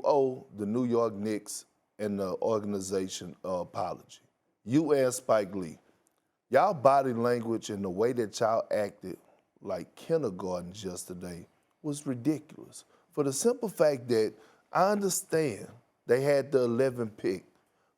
owe the New York Knicks and the organization an apology. You and Spike Lee. Y'all body language and the way that y'all acted like kindergartens yesterday was ridiculous. For the simple fact that I understand they had the 11th pick,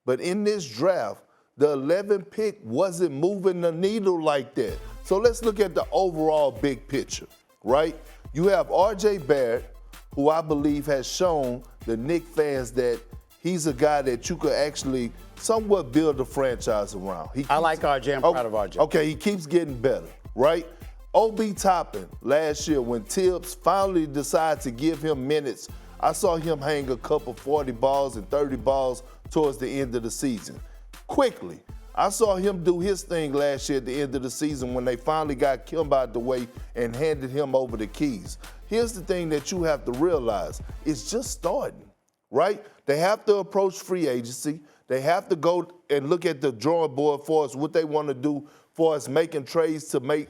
but in this draft, the 11th pick wasn't moving the needle like that. So let's look at the overall big picture, right? You have R.J. Barrett, who I believe has shown the Knicks fans that he's a guy that you could actually somewhat build a franchise around. I like RJ. I'm proud of RJ. Okay, he keeps getting better, right? Obi Toppin last year when Tibbs finally decided to give him minutes, I saw him hang a couple 40 balls and 30 balls towards the end of the season. Quickly, I saw him do his thing last year at the end of the season when they finally got Kemba out the way and handed him over the keys. Here's the thing that you have to realize. It's just starting, right? They have to approach free agency. They have to go and look at the drawing board for us, what they want to do for us making trades to make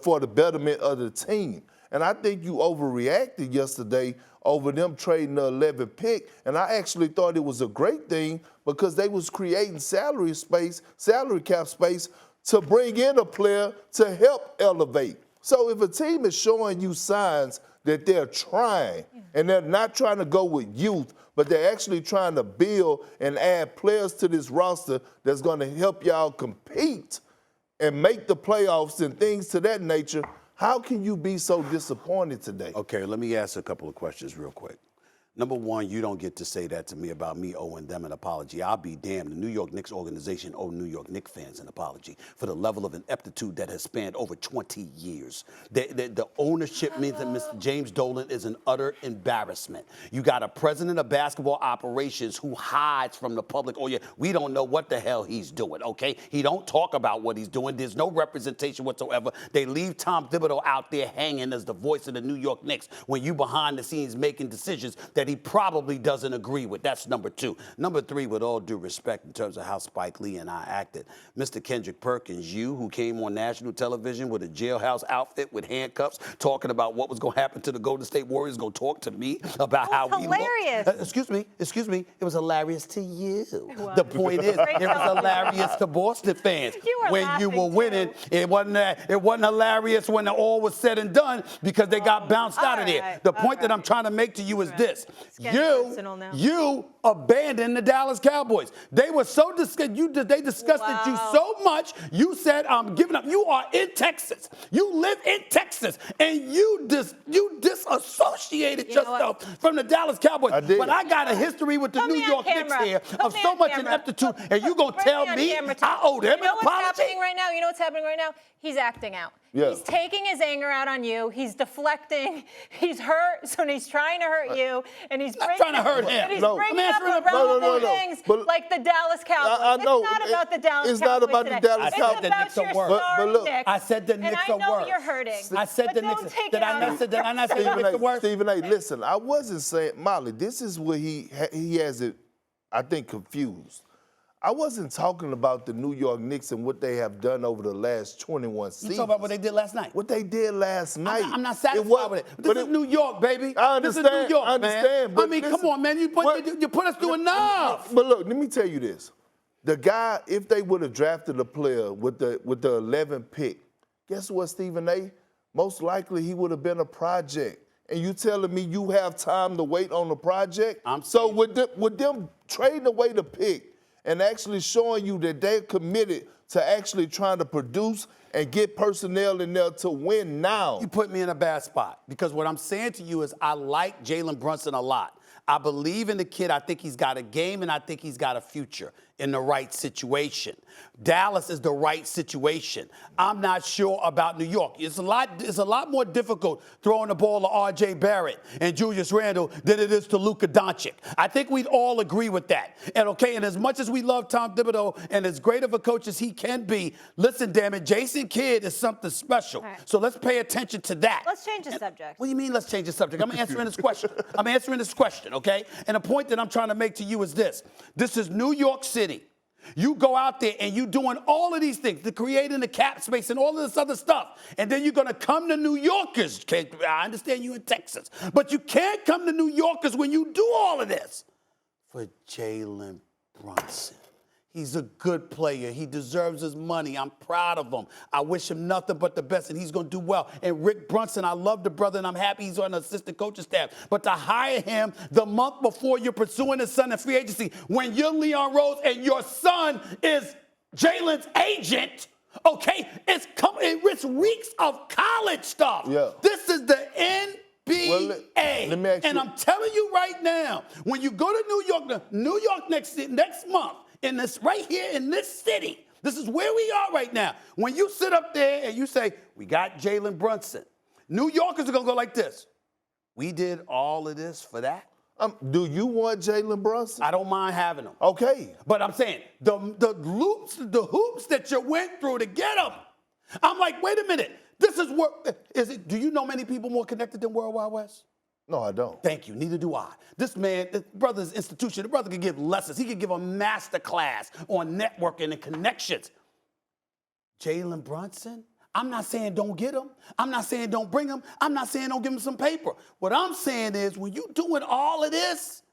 for the betterment of the team. And I think you overreacted yesterday over them trading the 11th pick. And I actually thought it was a great thing because they was creating salary cap space to bring in a player to help elevate. So if a team is showing you signs that they're trying and they're not trying to go with youth, but they're actually trying to build and add players to this roster that's going to help y'all compete and make the playoffs and things to that nature, how can you be so disappointed today? Okay, let me ask a couple of questions real quick. Number one, you don't get to say that to me about me owing them an apology. I'll be damned. The New York Knicks organization owe New York Knicks fans an apology for the level of ineptitude that has spanned over 20 years. The ownership means that Mr. James Dolan is an utter embarrassment. You got a president of basketball operations who hides from the public. Oh, yeah, we don't know what the hell he's doing, okay? He don't talk about what he's doing. There's no representation whatsoever. They leave Tom Thibodeau out there hanging as the voice of the New York Knicks when you behind the scenes making decisions that he probably doesn't agree with. That's number two. Number three, with all due respect in terms of how Spike Lee and I acted, Mr. Kendrick Perkins, you who came on national television with a jailhouse outfit with handcuffs talking about what was going to happen to the Golden State Warriors, going to talk to me about how we hilarious. look. Excuse me. It was hilarious to you. The point is, it was hilarious to Boston fans. When you were winning, it wasn't hilarious when all was said and done because they got bounced out of there. The point that I'm trying to make to you is this. You abandoned the Dallas Cowboys. They were so disgusted. They disgusted you so much. You said, "I'm giving up." You are in Texas. You live in Texas, and you disassociated yourself from the Dallas Cowboys. But I got a history with the New York Knicks here of so much ineptitude, and you gonna tell me I owe them an apology? You know what's happening right now? You know what's happening right now? He's acting out. Yeah. He's taking his anger out on you. He's deflecting. He's hurt, so he's trying to hurt you, and he's trying to hurt him. And he's bringing up irrelevant things like the Dallas Cowboys. I know. It's not about the Dallas Cowboys. It's not about the Dallas Cowboys. It's about your sorry Knicks. I said the Knicks are worse. And I know you're hurting. I said the Knicks. Did I not say the Knicks are worse? Stephen A., listen, I wasn't saying, Molly, this is where he has it, I think, confused. I wasn't talking about the New York Knicks and what they have done over the last 21 seasons. You talking about what they did last night? What they did last night. I'm not satisfied with it. This is New York, baby. I understand. This is New York, I understand. man. But I mean, listen, come on, man. You put us through enough. But look, let me tell you this. The guy, if they would have drafted a player with the 11th pick, guess what, Stephen A.? Most likely he would have been a project. And you telling me you have time to wait on the project? So with them trading away the pick, and actually showing you that they're committed to actually trying to produce and get personnel in there to win now. You put me in a bad spot because what I'm saying to you is I like Jalen Brunson a lot. I believe in the kid. I think he's got a game, and I think he's got a future in the right situation. Dallas is the right situation. I'm not sure about New York. It's a lot more difficult throwing the ball to R.J. Barrett and Julius Randle than it is to Luka Doncic. I think we'd all agree with that. And as much as we love Tom Thibodeau and as great of a coach as he can be, listen, damn it, Jason Kidd is something special. Right. So let's pay attention to that. Let's change the subject. What do you mean let's change the subject? I'm answering this question. Okay? And the point that I'm trying to make to you is this. This is New York City. You go out there and you doing all of these things, to creating the cap space and all of this other stuff. And then you're going to come to New Yorkers. I understand you in Texas, but you can't come to New Yorkers when you do all of this for Jalen Brunson. He's a good player. He deserves his money. I'm proud of him. I wish him nothing but the best, and he's going to do well. And Rick Brunson, I love the brother, and I'm happy he's on the assistant coaching staff. But to hire him the month before you're pursuing his son in free agency, when you're Leon Rose and your son is Jalen's agent, okay, it reeks of college stuff. Yeah. This is the NBA. Well, let me ask and you. I'm telling you right now, when you go to New York, next month, in this right here in this city, this is where we are right now. When you sit up there and you say, we got Jalen Brunson, New Yorkers are going to go like this. We did all of this for that? Do you want Jalen Brunson? I don't mind having him. Okay. But I'm saying the hoops that you went through to get him. I'm like, wait a minute. This is what, do you know many people more connected than World Wide West? No, I don't. Thank you. Neither do I. This man, this brother's institution, the brother could give lessons. He could give a master class on networking and connections. Jalen Brunson, I'm not saying don't get him. I'm not saying don't bring him. I'm not saying don't give him some paper. What I'm saying is when you doing all of this,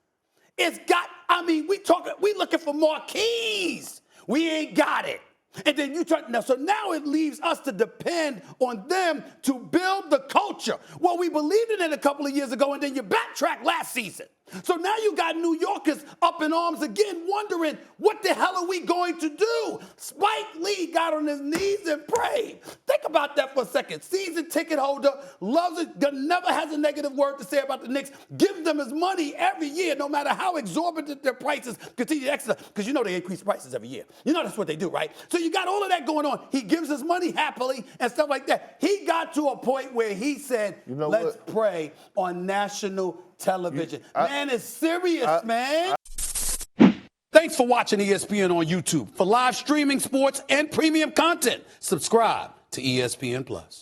we looking for more keys. We ain't got it. And then so now it leaves us to depend on them to build the culture. Well, we believed in it a couple of years ago, and then you backtrack last season. So now you got New Yorkers up in arms again, wondering, what the hell are we going to do? Spike Lee got on his knees and prayed. Think about that for a second. Season ticket holder, loves it, never has a negative word to say about the Knicks, gives them his money every year, no matter how exorbitant their prices continue to exit, because you know they increase prices every year. You know that's what they do, right? So you got all of that going on. He gives his money happily and stuff like that. He got to a point where he said, let's pray on national television. Man, it's serious, man. Thanks for watching ESPN on YouTube. For live streaming, sports, and premium content, subscribe to ESPN+.